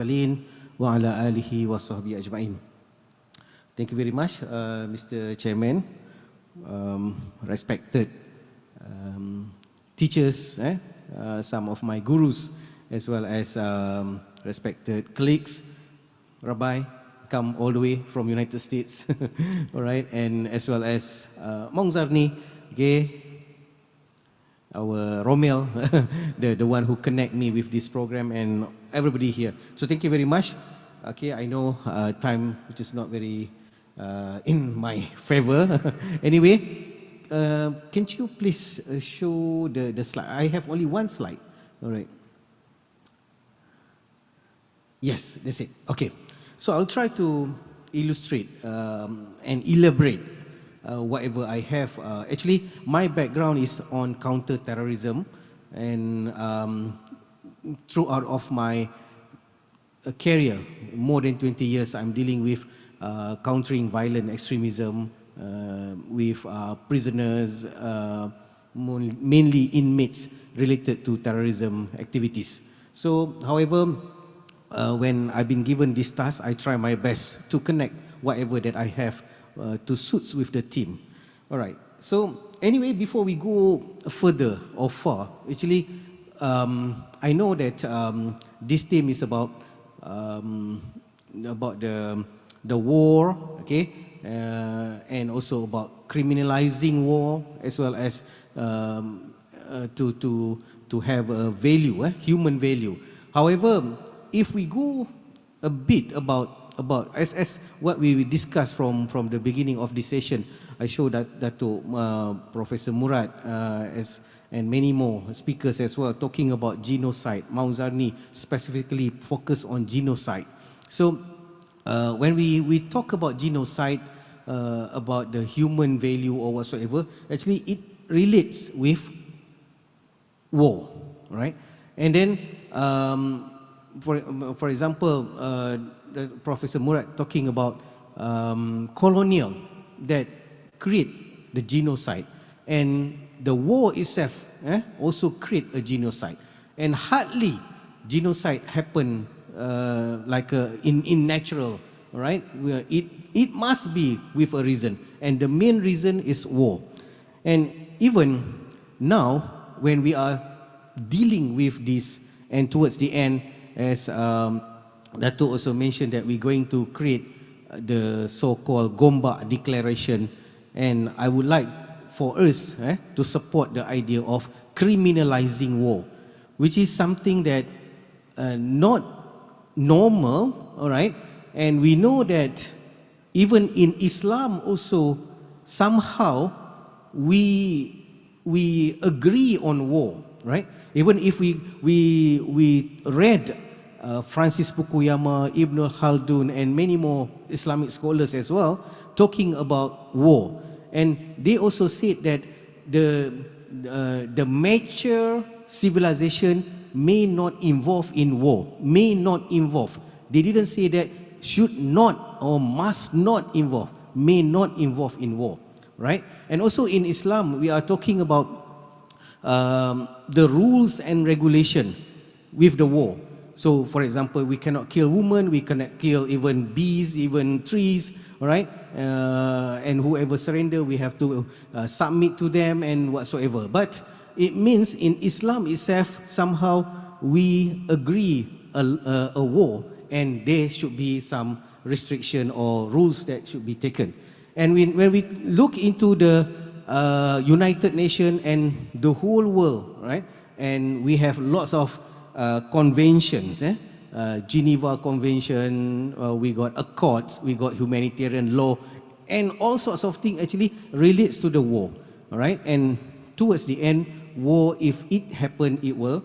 wa ala alihi wa sahbihi ajma'in. Thank you very much, Mr. Chairman, respected teachers, some of my gurus, as well as respected colleagues, Rabbi, come all the way from United States, all right, and as well as Mohd Zarni, okay, our Romel, the one who connect me with this program, and everybody here. So thank you very much. Okay, I know time which is not very in my favor. Anyway, can you please show the slide? I have only one slide. All right. Yes, that's it. Okay. So I'll try to illustrate and elaborate whatever I have. Actually, my background is on counter-terrorism, and throughout of my career, more than 20 years, I'm dealing with countering violent extremism, with prisoners, mainly inmates related to terrorism activities. So, however, when I've been given this task, I try my best to connect whatever that I have to suits with the team. All right. So anyway, before we go further or far, actually, I know that this theme is about the war, okay, and also about criminalizing war, as well as to have a value, human value. However, if we go a bit about as what we discussed from the beginning of this session, I showed that to Professor Murad and many more speakers as well, talking about genocide. Mohd Zarni specifically focused on genocide. So when we talk about genocide, about the human value or whatsoever, actually it relates with war, right? And then for example, Professor Murad talking about colonial that create the genocide, and the war itself also create a genocide, and hardly genocide happen like in natural, right? It must be with a reason, and the main reason is war. And even now, when we are dealing with this, and towards the end, as Dato also mentioned, that we're going to create the so-called Gombak Declaration, and I would like for us to support the idea of criminalizing war, which is something that not normal, all right? And we know that even in Islam also, somehow we agree on war, right? Even if we read Francis Fukuyama, Ibn Khaldun, and many more Islamic scholars as well, talking about war. And they also said that the mature civilization may not involve in war, may not involve. They didn't say that should not or must not involve, may not involve in war, right? And also in Islam, we are talking about the rules and regulation with the war. So, for example, we cannot kill women, we cannot kill even bees, even trees, all right? And whoever surrender, we have to submit to them and whatsoever. But it means in Islam itself, somehow we agree a war, and there should be some restriction or rules that should be taken. And when we look into the United Nations and the whole world, right? And we have lots of conventions, Geneva Convention, we got accords, we got humanitarian law, and all sorts of things actually relates to the war, all right? And towards the end, war, if it happen, it will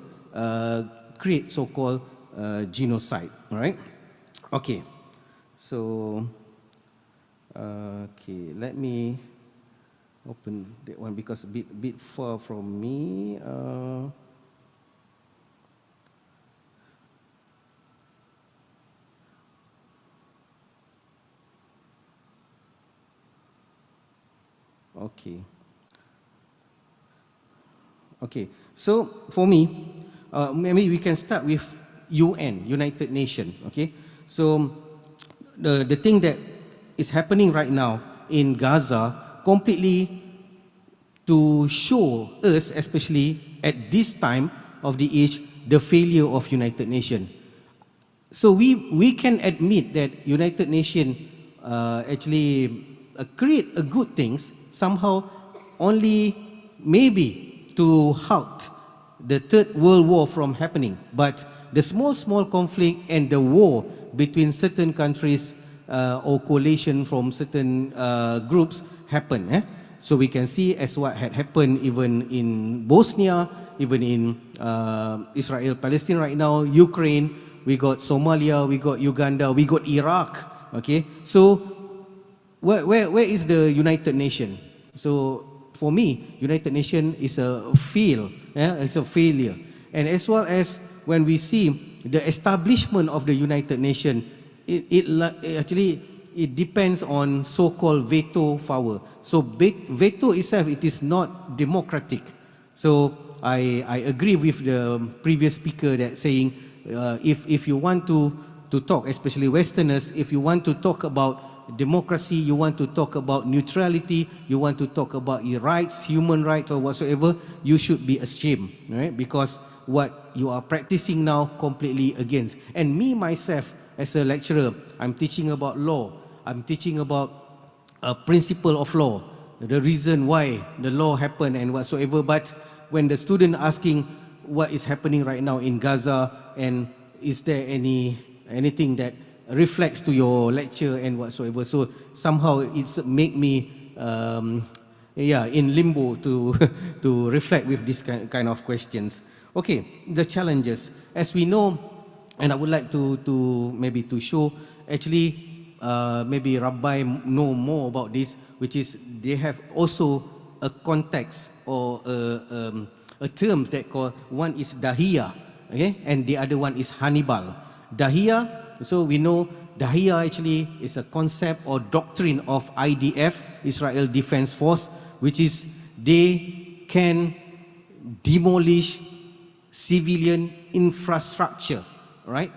create so-called genocide, all right? Okay, so okay, let me open that one because a bit far from me. Okay. Okay. So for me, maybe we can start with UN, United Nations. Okay, so the thing that is happening right now in Gaza completely to show us, especially at this time of the age, the failure of United Nations. So we can admit that United Nations actually create a good things somehow only maybe to halt the Third World War from happening. But the small conflict and the war between certain countries or coalition from certain groups happen. So we can see as what had happened even in Bosnia, even in Israel, Palestine right now, Ukraine, we got Somalia, we got Uganda, we got Iraq. Okay, so where is the United Nations? So for me, United Nations is a fail, it's a failure. And as well as when we see the establishment of the United Nations, it actually depends on so-called veto power. So veto itself, it is not democratic. So I agree with the previous speaker that saying if you want to talk, especially Westerners, if you want to talk about democracy, you want to talk about neutrality, you want to talk about your rights, human rights or whatsoever, you should be ashamed, right? Because what you are practicing now completely against. And me myself as a lecturer, I'm teaching about law, I'm teaching about a principle of law, the reason why the law happened and whatsoever. But when the student asking what is happening right now in Gaza and is there anything that reflects to your lecture and whatsoever, so somehow it's make me in limbo to to reflect with this kind of questions. Okay, the challenges, as we know, and I would like to maybe to show actually maybe Rabbi know more about this, which is they have also a context or a term that called, one is Dahiya, okay, and the other one is Hannibal. Dahiya, so we know Dahiya actually is a concept or doctrine of IDF, Israel Defense Force, which is they can demolish civilian infrastructure, right?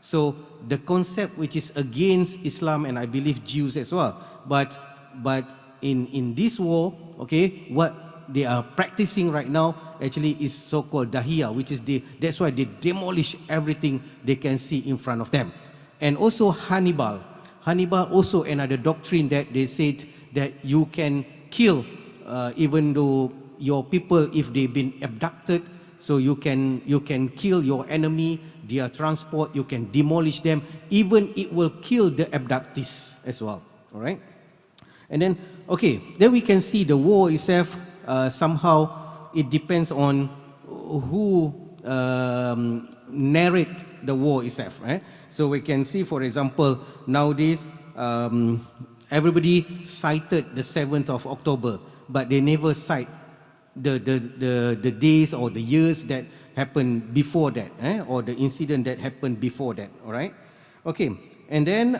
So the concept which is against Islam and I believe Jews as well, but in this war, okay, what they are practicing right now actually is so-called Dahiya, which is that's why they demolish everything they can see in front of them. And also Hannibal. Hannibal also another doctrine that they said that you can kill even though your people, if they've been abducted, so you can kill your enemy, their transport, you can demolish them, even it will kill the abductees as well. All right. And then, okay, then we can see the war itself, somehow it depends on who narrate the war itself, right? So we can see, for example, nowadays, everybody cited the 7th of October, but they never cite the days or the years that happened before that, or the incident that happened before that, all right? Okay, and then,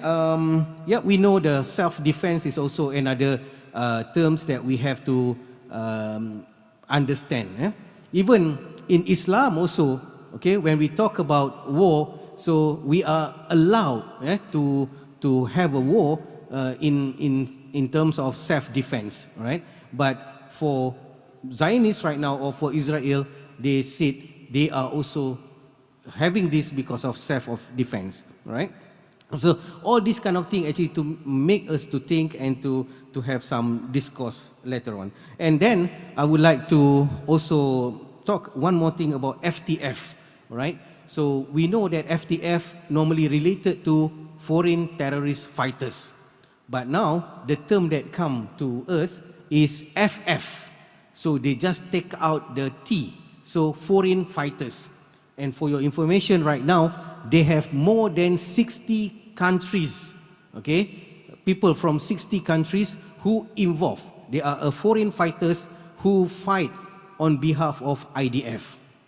yeah, we know the self-defense is also another terms that we have to understand. Even in Islam also, okay, when we talk about war, so we are allowed to have a war in terms of self-defense, right? But for Zionists right now, or for Israel, they said they are also having this because of self-defense, right? So all this kind of thing actually to make us to think and to have some discourse later on. And then I would like to also talk one more thing about FTF, right? So we know that FTF normally related to foreign terrorist fighters. But now the term that come to us is FF. So they just take out the T, so foreign fighters. And for your information right now, they have more than 60 countries, okay? People from 60 countries who involved. They are foreign fighters who fight on behalf of IDF,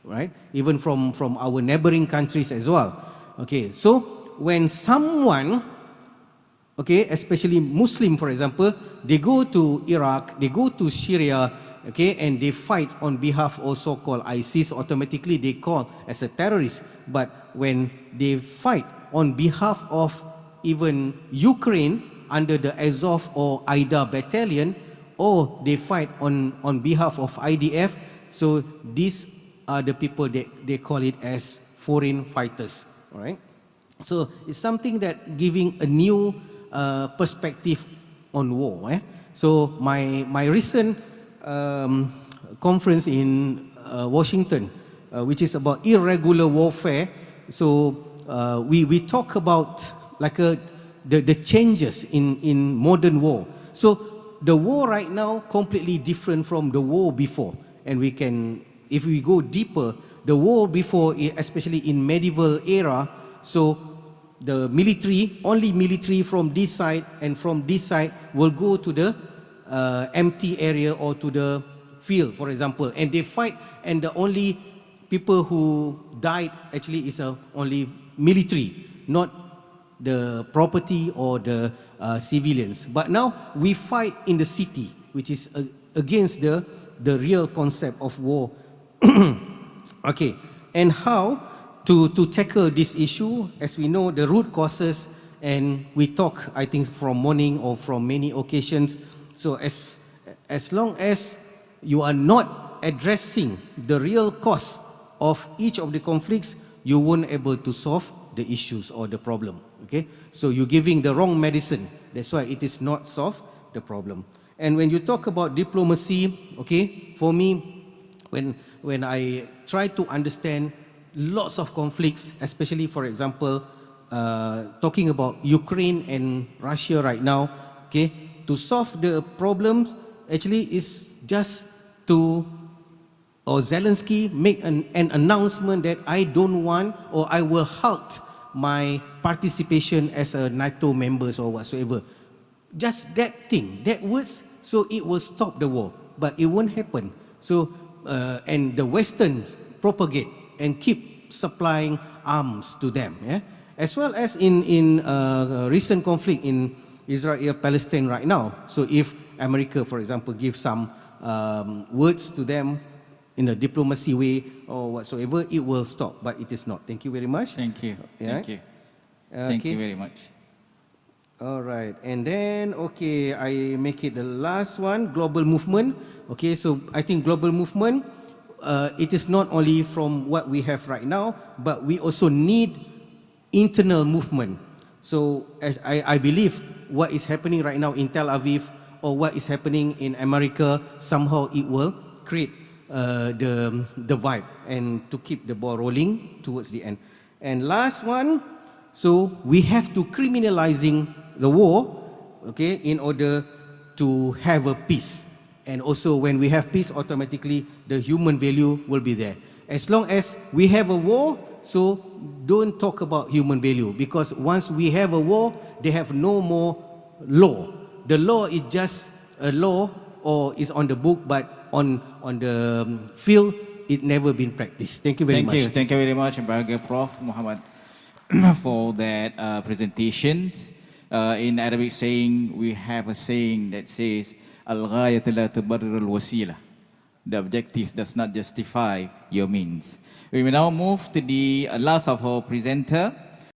right? Even from our neighboring countries as well. Okay, so when someone, okay, especially Muslim, for example, they go to Iraq, they go to Syria, okay, and they fight on behalf of so-called ISIS, automatically they call as a terrorist. But when they fight on behalf of even Ukraine under the Azov or Aida battalion, or they fight on behalf of IDF, so these are the people that they call it as foreign fighters, all right? So it's something that giving a new perspective on war. So my recent conference in Washington, which is about irregular warfare. So we talk about like the changes in modern war. So the war right now completely different from the war before, and we can, if we go deeper, the war before, especially in medieval era, so the military, only military from this side and from this side will go to the empty area or to the field, for example, and they fight, and the only people who died actually is only military, not the property or the civilians. But now we fight in the city, which is against the real concept of war. Okay, and how to tackle this issue? As we know, the root causes, and we talk, I think, from morning or from many occasions. So as long as you are not addressing the real cause of each of the conflicts, you won't able to solve the issues or the problem. Okay, so you're giving the wrong medicine. That's why it is not solve the problem. And when you talk about diplomacy, okay, for me, when I try to understand lots of conflicts, especially, for example, talking about Ukraine and Russia right now, okay, to solve the problems actually is just to, or Zelensky make an announcement that I don't want, or I will halt my participation as a NATO members or whatsoever. Just that thing, that words, so it will stop the war, but it won't happen. So, and the Western propagate and keep supplying arms to them, yeah? As well as in recent conflict in Israel-Palestine right now. So if America, for example, gives some words to them in a diplomacy way or whatsoever, it will stop, but it is not. Thank you very much. Thank you. Yeah? Thank you. Thank you very much. All right, and then, okay, I make it the last one, global movement. Okay, so I think global movement, it is not only from what we have right now, but we also need internal movement. So as I believe what is happening right now in Tel Aviv or what is happening in America, somehow it will create the vibe and to keep the ball rolling towards the end. And last one, so we have to criminalizing the war, okay, in order to have a peace. And also when we have peace, automatically the human value will be there. As long as we have a war, so don't talk about human value, because once we have a war, they have no more law. The law is just a law or is on the book, but on the field, it never been practiced. Thank you very much. Thank you very much, Prof Mohd for that presentation. In Arabic saying, we have a saying that says, Al-ghayat la tubarrir al-wasila. The objective does not justify your means. We will now move to the last of our presenter,